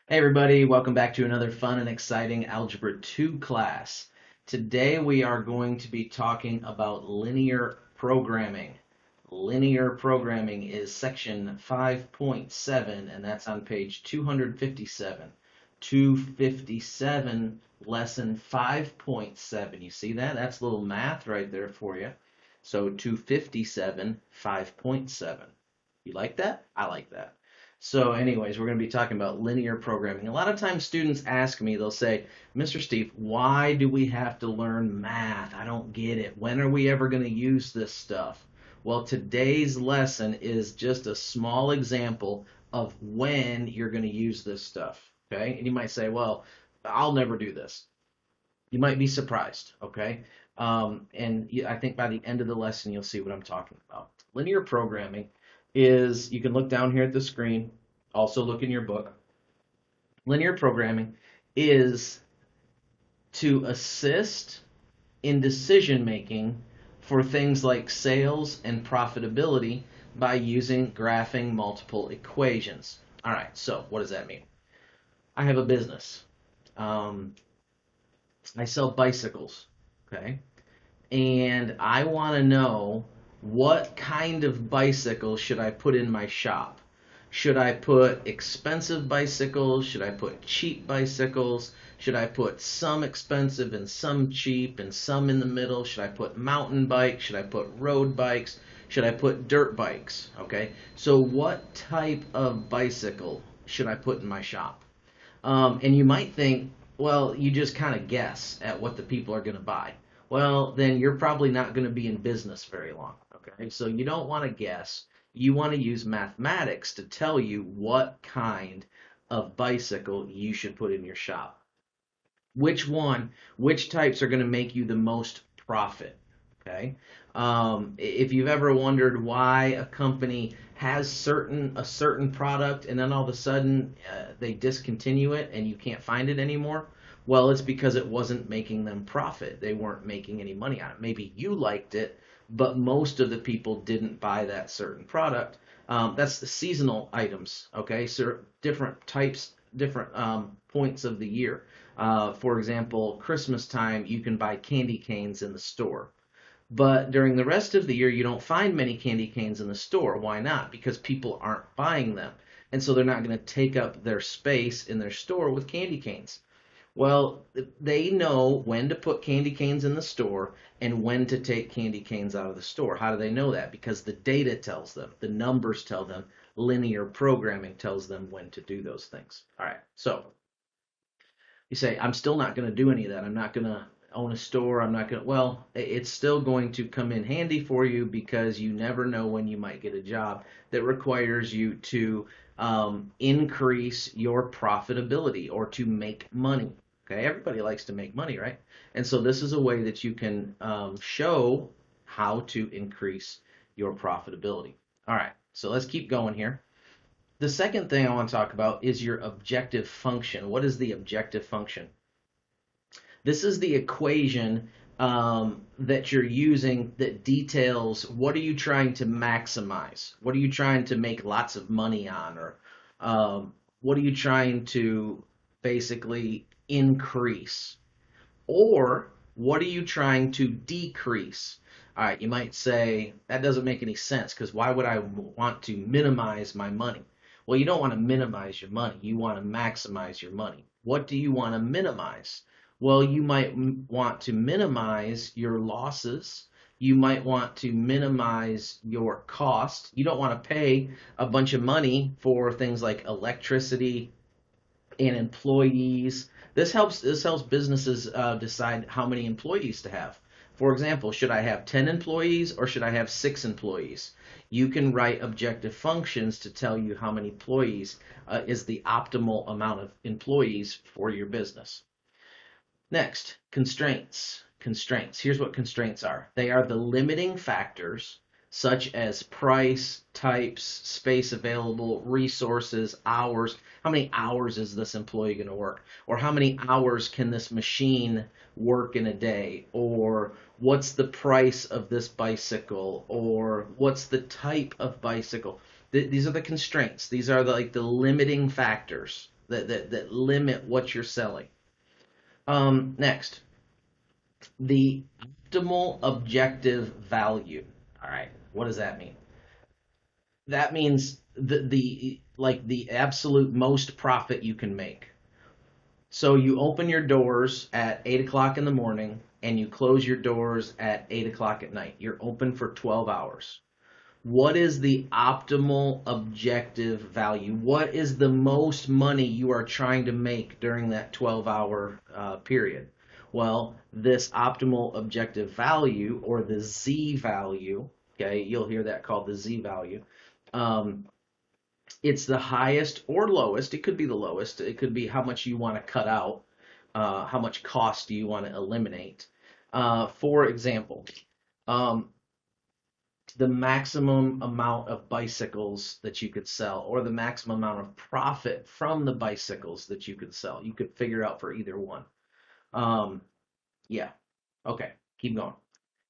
Hey everybody, welcome back to another fun and exciting Algebra 2 class. Today we are going to be talking about linear programming. Linear programming is section 5.7 and that's on page 257. 257 lesson 5.7. You see that? That's a little math right there for you. So 257 5.7. You like that? I like that. So, anyways, we're going to be talking about linear programming. A lot of times students ask me, they'll say, Mr. Steve, why do we have to learn math? I don't get it. When are we ever going to use this stuff? Well, today's lesson is just a small example of when you're going to use this stuff. Okay? And you might say, well, I'll never do this. You might be surprised. Okay? I think by the end of the lesson, you'll see what I'm talking about. Linear programming is, you can look down here at the screen, also look in your book. Linear programming is to assist in decision making for things like sales and profitability by using graphing multiple equations. All right, so what does that mean? I have a business. Um, I sell bicycles, okay? And I want to know what kind of bicycle should I put in my shop. Should I put expensive bicycles? Should I put cheap bicycles? Should I put some expensive and some cheap and some in the middle? Should I put mountain bikes? Should I put road bikes? Should I put dirt bikes? Okay, so what type of bicycle should I put in my shop? And you might think, well, you just kind of guess at what the people are going to buy. Well, then you're probably not going to be in business very long. Okay, so you don't want to guess. You want to use mathematics to tell you what kind of bicycle you should put in your shop. Which types are going to make you the most profit? Okay. If you've ever wondered why a company has a certain product and then all of a sudden they discontinue it and you can't find it anymore, well, it's because it wasn't making them profit. They weren't making any money on it. Maybe you liked it, but most of the people didn't buy that certain product. That's the seasonal items. Okay, so different types, different points of the year. For example, Christmas time, you can buy candy canes in the store. But during the rest of the year, you don't find many candy canes in the store. Why not? Because people aren't buying them. And so they're not going to take up their space in their store with candy canes. Well, they know when to put candy canes in the store and when to take candy canes out of the store. How do they know that? Because the data tells them, the numbers tell them, linear programming tells them when to do those things. All right, so you say, I'm still not going to do any of that. I'm not going to own a store. I'm not going to, well, it's still going to come in handy for you because you never know when you might get a job that requires you to increase your profitability or to make money. Okay, everybody likes to make money, right? And so this is a way that you can show how to increase your profitability. All right, so let's keep going here. The second thing I want to talk about is your objective function. What is the objective function? This is the equation that you're using that details what are you trying to maximize? What are you trying to make lots of money on? Or what are you trying to basically increase? Or what are you trying to decrease? All right, you might say that doesn't make any sense because why would I want to minimize my money? Well, you don't want to minimize your money. You want to maximize your money. What do you want to minimize? Well, you might want to minimize your losses. You might want to minimize your cost. You don't want to pay a bunch of money for things like electricity, and employees. This helps businesses decide how many employees to have. For example, should I have 10 employees or should I have 6 employees? You can write objective functions to tell you how many employees is the optimal amount of employees for your business. Next, constraints. Constraints. Here's what constraints are. They are the limiting factors such as price, types, space available, resources, hours. How many hours is this employee going to work? Or how many hours can this machine work in a day? Or what's the price of this bicycle? Or what's the type of bicycle? These are the constraints. These are like the limiting factors. that limit what you're selling. Next, the optimal objective value. All right, what does that mean? That means the like the absolute most profit you can make. So you open your doors at 8 o'clock in the morning and you close your doors at 8 o'clock at night. You're open for 12 hours. What is the optimal objective value? What is the most money you are trying to make during that 12-hour period? Well, this optimal objective value, or the Z value, okay, you'll hear that called the Z value. Um, it's the highest or lowest. It could be the lowest. It could be how much you want to cut out, how much cost do you want to eliminate. For example, um, the maximum amount of bicycles that you could sell, or the maximum amount of profit from the bicycles that you could sell. You could figure out for either one. Um, yeah. Okay. Keep going.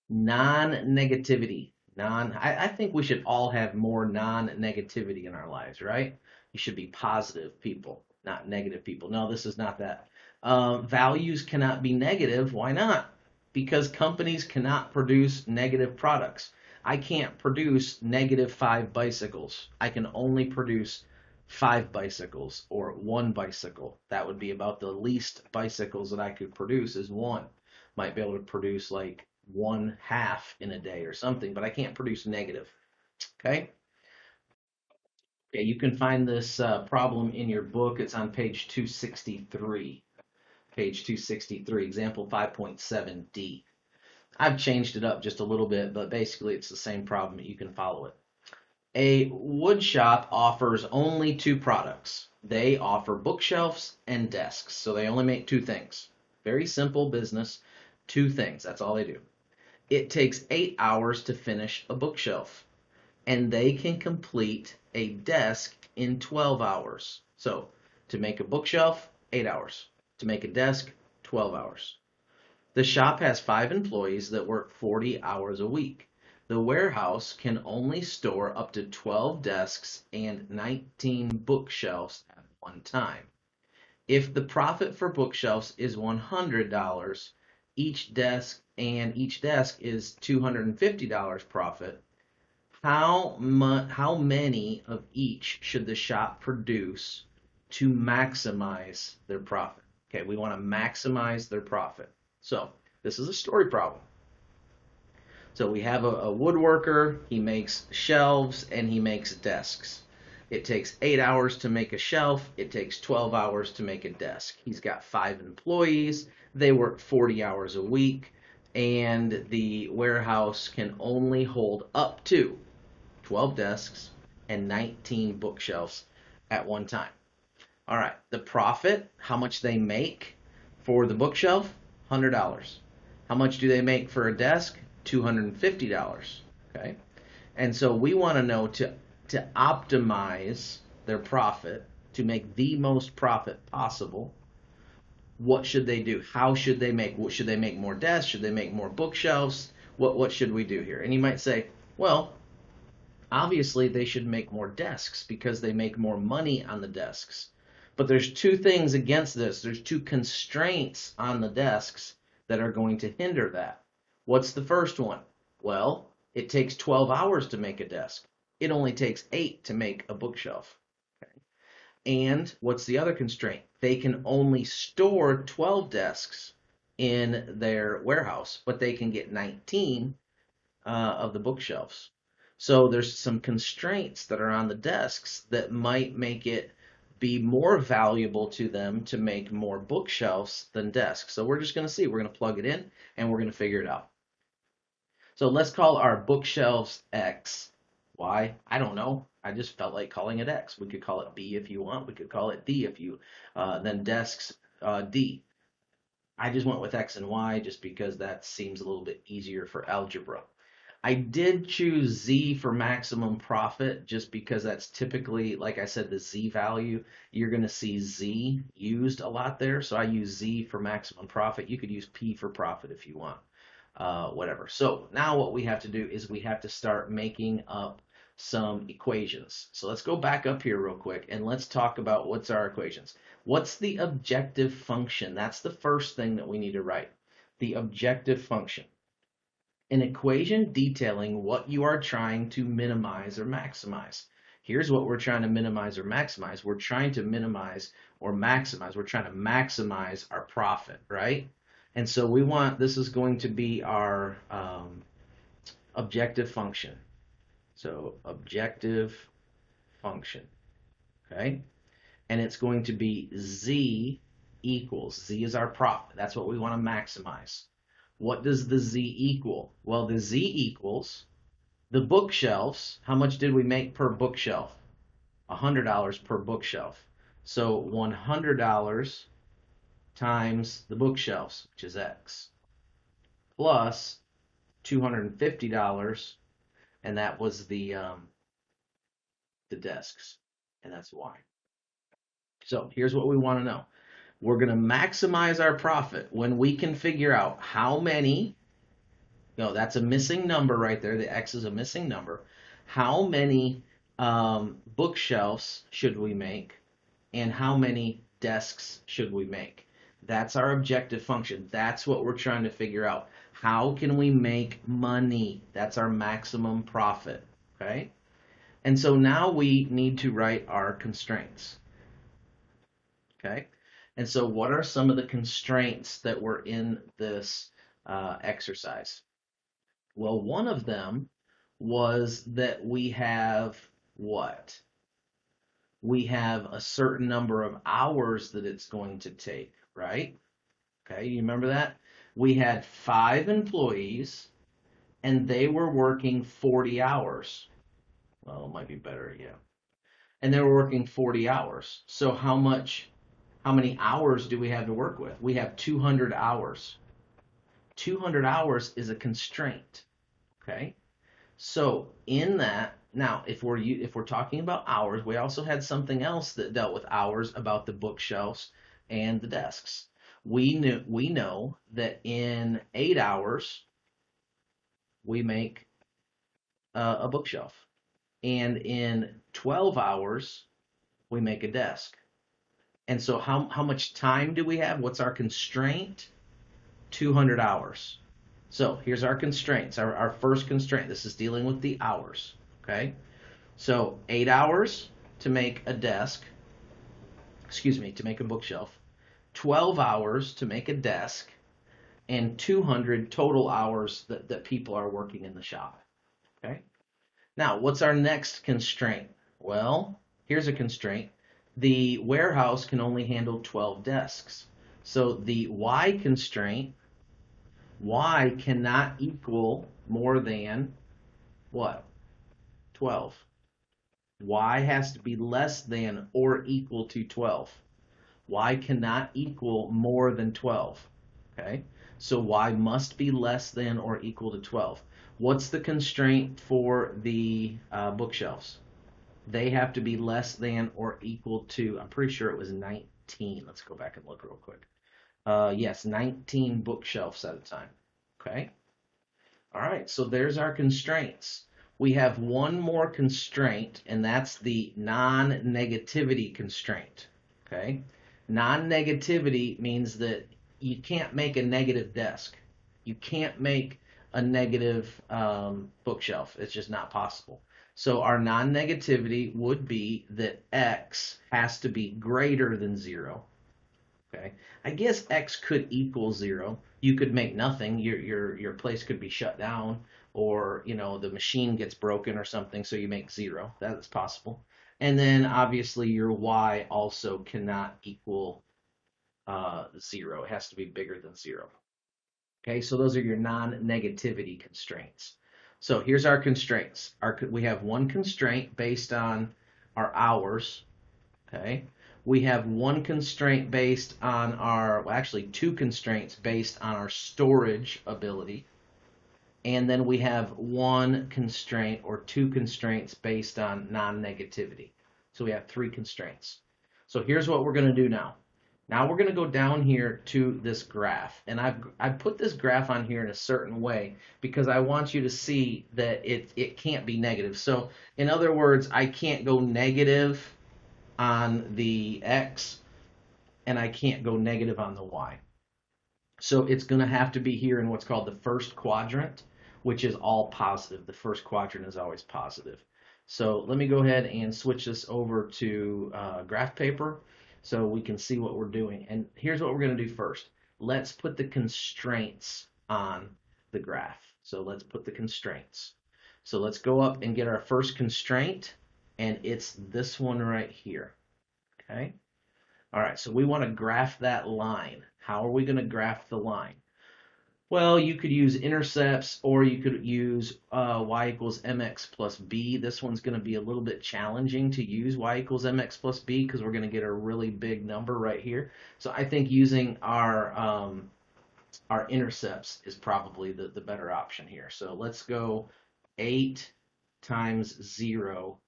Non-negativity. I think we should all have more non-negativity in our lives, right? You should be positive people, not negative people. No, this is not that. Values cannot be negative. Why not? Because companies cannot produce negative products. I can't produce -5 bicycles. I can only produce 5 bicycles or 1 bicycle. That would be about the least bicycles that I could produce is one. Might be able to produce like 1/2 in a day or something, but I can't produce negative. Okay? Okay, you can find this problem in your book. It's on page 263. Page 263, example 5.7D. I've changed it up just a little bit, but basically it's the same problem. You can follow it. A wood shop offers only two products. They offer bookshelves and desks, so they only make two things. Very simple business, two things. That's all they do. It takes 8 hours to finish a bookshelf, and they can complete a desk in 12 hours. So, to make a bookshelf, 8 hours. To make a desk, 12 hours. The shop has 5 employees that work 40 hours a week. The warehouse can only store up to 12 desks and 19 bookshelves at one time. If the profit for bookshelves is $100, each desk is $250 profit, how many of each should the shop produce to maximize their profit? Okay, we want to maximize their profit. So this is a story problem. So we have a woodworker, he makes shelves and he makes desks. It takes 8 hours to make a shelf, it takes 12 hours to make a desk. He's got 5 employees, they work 40 hours a week, and the warehouse can only hold up to 12 desks and 19 bookshelves at one time. All right, the profit, how much they make for the bookshelf, $100. How much do they make for a desk? $250. Okay, and so we want to know to optimize their profit, to make the most profit possible. What should they do? How should they make? Should they make more desks? Should they make more bookshelves? What should we do here? And you might say, well, obviously they should make more desks because they make more money on the desks. But there's two things against this. There's two constraints on the desks that are going to hinder that. What's the first one? Well, it takes 12 hours to make a desk. It only takes 8 to make a bookshelf. Okay. And what's the other constraint? They can only store 12 desks in their warehouse, but they can get 19 of the bookshelves. So there's some constraints that are on the desks that might make it be more valuable to them to make more bookshelves than desks. So we're just going to see. We're going to plug it in and we're going to figure it out. So let's call our bookshelves X. Why? I don't know. I just felt like calling it X. We could call it B if you want. We could call it D if you, then desks D. I just went with X and Y just because that seems a little bit easier for algebra. I did choose Z for maximum profit just because that's typically, like I said, the Z value. You're going to see Z used a lot there. So I use Z for maximum profit. You could use P for profit if you want, whatever. So now what we have to do is we have to start making up some equations. So let's go back up here real quick and let's talk about what's our equations. What's the objective function? That's the first thing that we need to write. The objective function. An equation detailing what you are trying to minimize or maximize. Here's what we're trying to minimize or maximize. We're trying to minimize or maximize. We're trying to maximize our profit, right? And so we want, this is going to be our objective function. So objective function, okay? And it's going to be Z equals, Z is our profit. That's what we want to maximize. What does the Z equal? Well, the Z equals the bookshelves. How much did we make per bookshelf? $100 per bookshelf. So $100 times the bookshelves, which is X, plus $250, and that was the desks, and that's Y. So here's what we want to know. We're going to maximize our profit when we can figure out how many, that's a missing number right there. The X is a missing number. How many bookshelves should we make, and how many desks should we make? That's our objective function. That's what we're trying to figure out. How can we make money? That's our maximum profit, okay? And so now we need to write our constraints, okay? And so what are some of the constraints that were in this exercise? Well, one of them was that we have what? We have a certain number of hours that it's going to take, right? Okay, you remember that? We had 5 employees and they were working 40 hours. Well, it might be better, yeah. And they were working 40 hours. So how many hours do we have to work with? We have 200 hours. 200 hours is a constraint, okay? So in that, now if we're talking about hours, we also had something else that dealt with hours about the bookshelves and the desks. We know that in 8 hours we make a bookshelf, and in 12 hours we make a desk. And so how much time do we have? What's our constraint? 200 hours. So here's our constraints. Our first constraint. This is dealing with the hours. Okay. So 8 hours to make a desk. To make a bookshelf. 12 hours to make a desk. And 200 total hours that people are working in the shop. Okay. Now, what's our next constraint? Well, here's a constraint. The warehouse can only handle 12 desks. So the Y constraint, Y cannot equal more than what? 12. Y has to be less than or equal to 12. Y cannot equal more than 12. Okay? So Y must be less than or equal to 12. What's the constraint for the bookshelves? They have to be less than or equal to, I'm pretty sure it was 19. Let's go back and look real quick. Yes, 19 bookshelves at a time. Okay. All right, so there's our constraints. We have one more constraint, and that's the non-negativity constraint. Okay. Non-negativity means that you can't make a negative desk. You can't make a negative bookshelf. It's just not possible. So our non-negativity would be that X has to be greater than 0. Okay. I guess X could equal 0. You could make nothing. Your place could be shut down, or the machine gets broken or something, so you make 0. That is possible. And then obviously your Y also cannot equal 0. It has to be bigger than 0. Okay, so those are your non-negativity constraints. So here's our constraints. We have one constraint based on our hours. Okay. We have one constraint based on actually 2 constraints based on our storage ability. And then we have 1 constraint or 2 constraints based on non-negativity. So we have 3 constraints. So here's what we're going to do now. Now we're going to go down here to this graph, and I've put this graph on here in a certain way because I want you to see that it can't be negative. So in other words, I can't go negative on the x, and I can't go negative on the y. So it's going to have to be here in what's called the first quadrant, which is all positive. The first quadrant is always positive. So let me go ahead and switch this over to graph paper so we can see what we're doing. And here's what we're going to do first. Let's put the constraints on the graph. So let's put the constraints. So let's go up and get our first constraint, and it's this one right here. Okay. All right, so we want to graph that line. How are we going to graph the line? Well, you could use intercepts, or you could use y equals mx plus b. This one's going to be a little bit challenging to use y equals mx plus b because we're going to get a really big number right here. So I think using our intercepts is probably the better option here. So let's go 8 times 0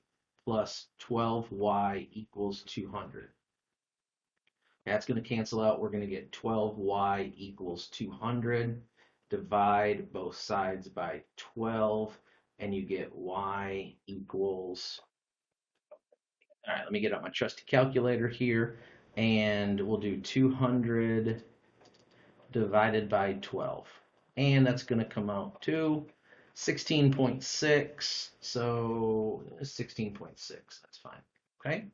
plus 12y equals 200. That's going to cancel out. We're going to get 12y equals 200. Divide both sides by 12, and you get y equals. All right, let me get out my trusty calculator here, and we'll do 200 divided by 12. And that's going to come out to 16.6. So 16.6, that's fine. Okay.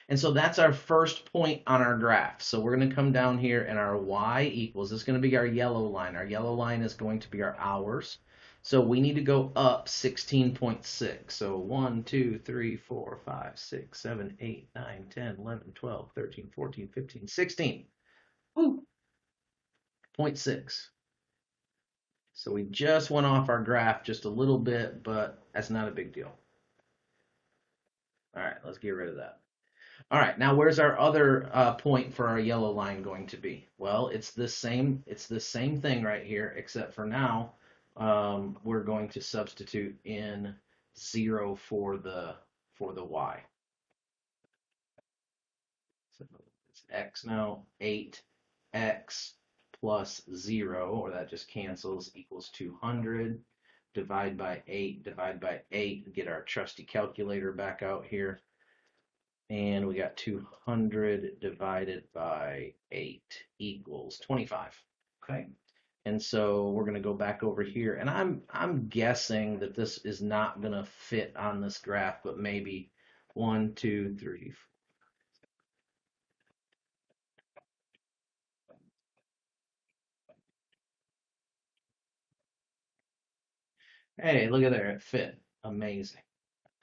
And so that's our first point on our graph. So we're going to come down here, and our y equals, this is going to be our yellow line. Our yellow line is going to be our hours. So we need to go up 16.6. So 1, 2, 3, 4, 5, 6, 7, 8, 9, 10, 11, 12, 13, 14, 15, 16. Woo! 0.6. So we just went off our graph just a little bit, but that's not a big deal. All right, let's get rid of that. All right, now where's our other point for our yellow line going to be? Well, it's this same thing right here, except for now we're going to substitute in 0 for the y. So it's x now. 8x plus 0, or that just cancels, equals 200. Divide by 8, divide by 8, get our trusty calculator back out here. And we got 200 divided by 8 equals 25. Okay. And so we're going to go back over here. And I'm guessing that this is not going to fit on this graph, but maybe 1, 2, 3, 4. Hey, look at there. It fit. Amazing.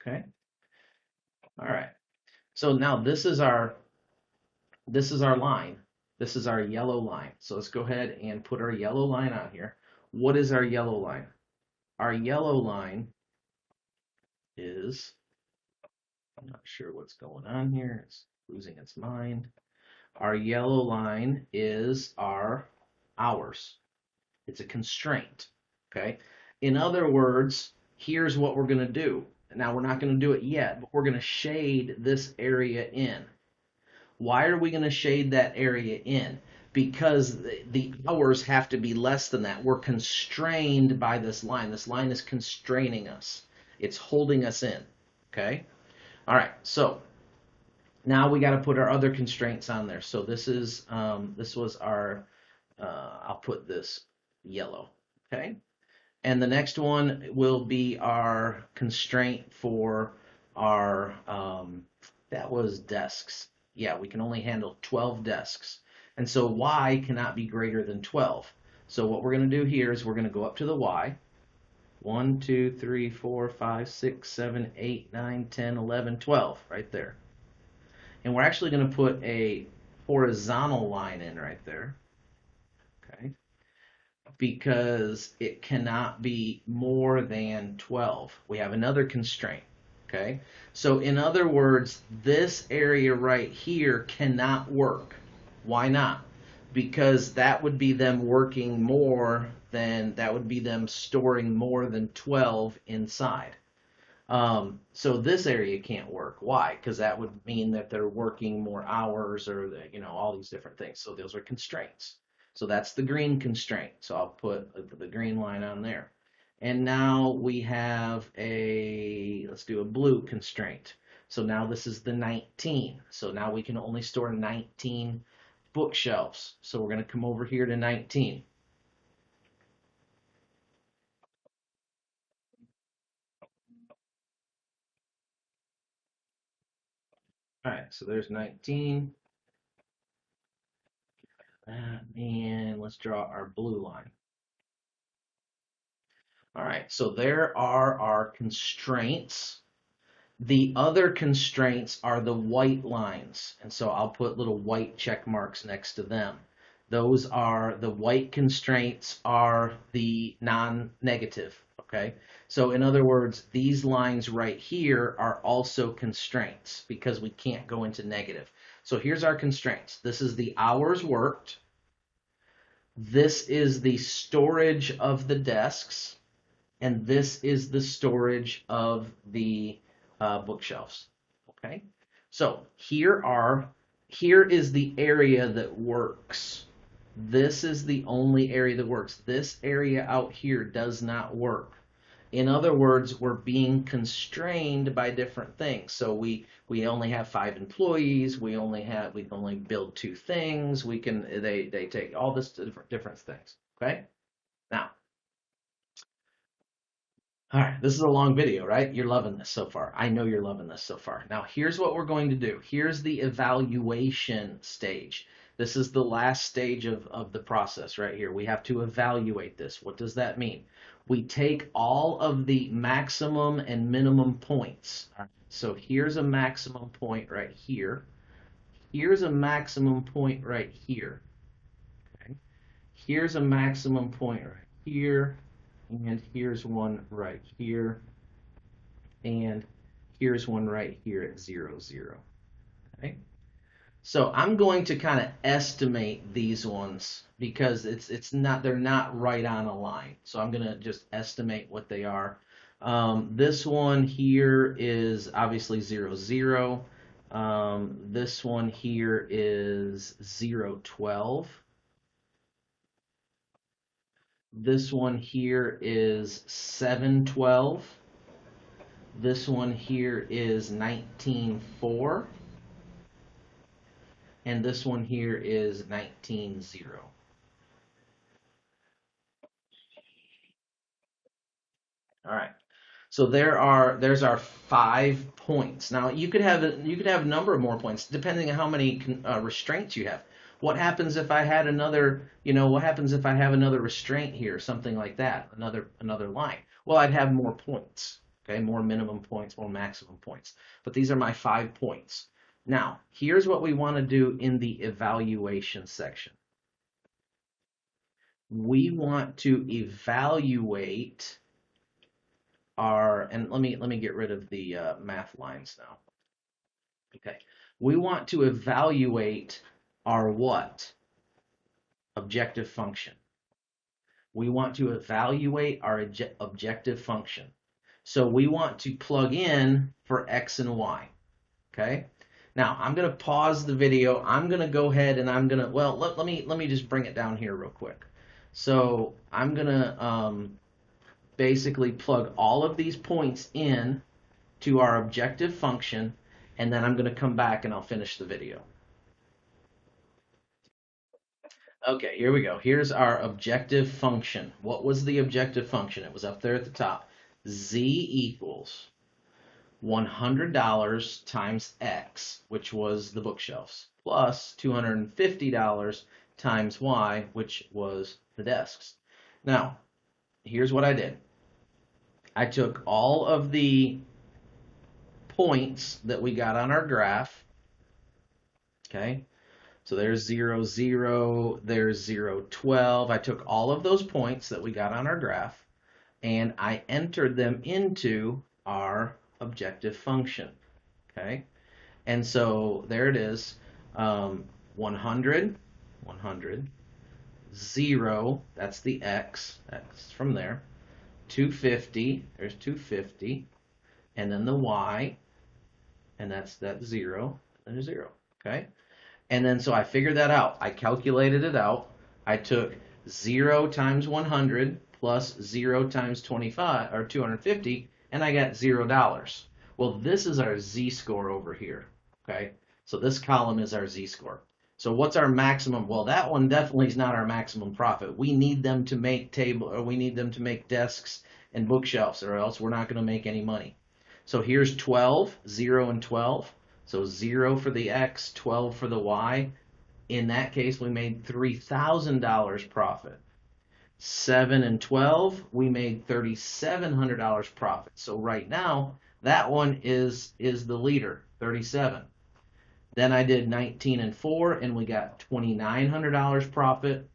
Okay. All right. So now this is our line. This is our yellow line. So let's go ahead and put our yellow line on here. What is our yellow line? Our yellow line is, I'm not sure what's going on here. It's losing its mind. Our yellow line is our hours. It's a constraint. Okay. In other words, here's what we're going to do. Now, we're not going to do it yet, but we're going to shade this area in. Why are we going to shade that area in? Because the hours have to be less than that. We're constrained by this line. This line is constraining us. It's holding us in. Okay? All right. So now we got to put our other constraints on there. So this was our, I'll put this yellow. Okay? And the next one will be our constraint for our, that was desks. Yeah, we can only handle 12 desks. And so y cannot be greater than 12. So what we're going to do here is we're going to go up to the y. 1, 2, 3, 4, 5, 6, 7, 8, 9, 10, 11, 12, right there. And we're actually going to put a horizontal line in right there. Okay. Because it cannot be more than 12. We have another constraint. Okay, so in other words, this area right here cannot work. Why not? Because that would be them working more than, that would be them storing more than 12 inside. So this area can't work. Why? Because that would mean that they're working more hours or all these different things. So those are constraints. So that's the green constraint. So I'll put the green line on there. And now we have let's do a blue constraint. So now this is the 19. So now we can only store 19 bookshelves. So we're going to come over here to 19. All right, so there's 19. And let's draw our blue line. All right, so there are our constraints. The other constraints are the white lines, and so I'll put little white check marks next to them. Those are the white constraints are the non-negative, okay? So in other words, these lines right here are also constraints because we can't go into negative. So here's our constraints. This is the hours worked. This is the storage of the desks, and this is the storage of the bookshelves. Okay, so here is the area that works. This is the only area that works. This area out here does not work. In other words, we're being constrained by different things. So we only have 5 employees. We can only build 2 things. They take all this different things. Okay. Now, all right, this is a long video, right? You're loving this so far. I know you're loving this so far. Now, here's what we're going to do. Here's the evaluation stage. This is the last stage of the process right here. We have to evaluate this. What does that mean? We take all of the maximum and minimum points. So here's a maximum point right here. Here's a maximum point right here. Okay. Here's a maximum point right here. And here's one right here. And here's one right here at 0, 0. Okay. So I'm going to kind of estimate these ones because they're not right on a line. So I'm going to just estimate what they are. This one here is obviously 0, 0. This one here is 0, 12. This one here is 7, 12. This one here is 19, 4. And this one here is 19, 0. All right. So there's our 5 points. Now you could have a number of more points depending on how many restraints you have. What happens if I had what happens if I have another restraint here, something like that, another line? Well, I'd have more points. Okay, more minimum points, more maximum points. But these are my 5 points. Now, here's what we want to do in the evaluation section. We want to evaluate and let me get rid of the math lines now. Okay, we want to evaluate our what? Objective function. We want to evaluate our objective function. So we want to plug in for x and y. Okay. Now I'm going to pause the video. I'm going to go ahead and let me just bring it down here real quick. So I'm going to basically plug all of these points in to our objective function, and then I'm going to come back and I'll finish the video. Okay, here we go. Here's our objective function. What was the objective function? It was up there at the top. Z equals $100 times X, which was the bookshelves, plus $250 times Y, which was the desks. Now, here's what I did. I took all of the points that we got on our graph. Okay, so there's 0, 0, there's 0, 12. I took all of those points that we got on our graph and I entered them into our objective function. Okay, and so there it is. 100, 100, 0, that's the X, that's from there. 250, there's 250. and then the Y, and that's 0, and a 0. Okay? And then so I figured that out. I calculated it out. I took 0 times 100 plus 0 times 25 or 250, and I got $0. Well, this is our z-score over here. Okay? So this column is our z-score. So what's our maximum? Well, that one definitely is not our maximum profit. We need them to make we need them to make desks and bookshelves, or else we're not going to make any money. So here's 12, 0 and 12. So 0 for the X, 12 for the Y. In that case, we made $3,000 profit. 7 and 12, we made $3,700 profit. So right now, that one is the leader, 37. Then I did 19 and 4, and we got $2,900 profit.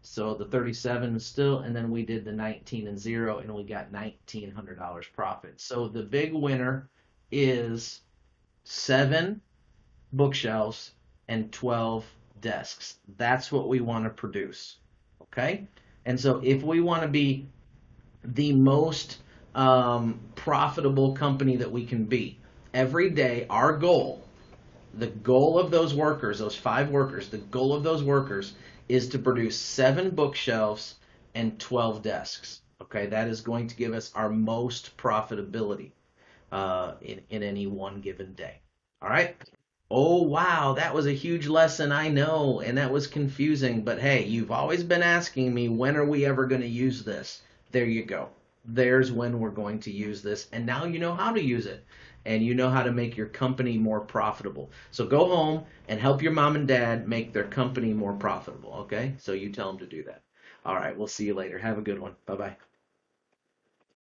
So the 37 still, and then we did the 19 and 0, and we got $1,900 profit. So the big winner is 7 bookshelves and 12 desks. That's what we want to produce. Okay? And so if we want to be the most profitable company that we can be, every day our goal, the goal of those workers, those 5 workers, the goal of those workers is to produce 7 bookshelves and 12 desks. Okay, that is going to give us our most profitability in any one given day. All right. Oh, wow, that was a huge lesson, I know, and that was confusing. But hey, you've always been asking me, when are we ever going to use this? There you go. There's when we're going to use this. And now you know how to use it. And you know how to make your company more profitable. So go home and help your mom and dad make their company more profitable, okay? So you tell them to do that. All right, we'll see you later. Have a good one. Bye-bye.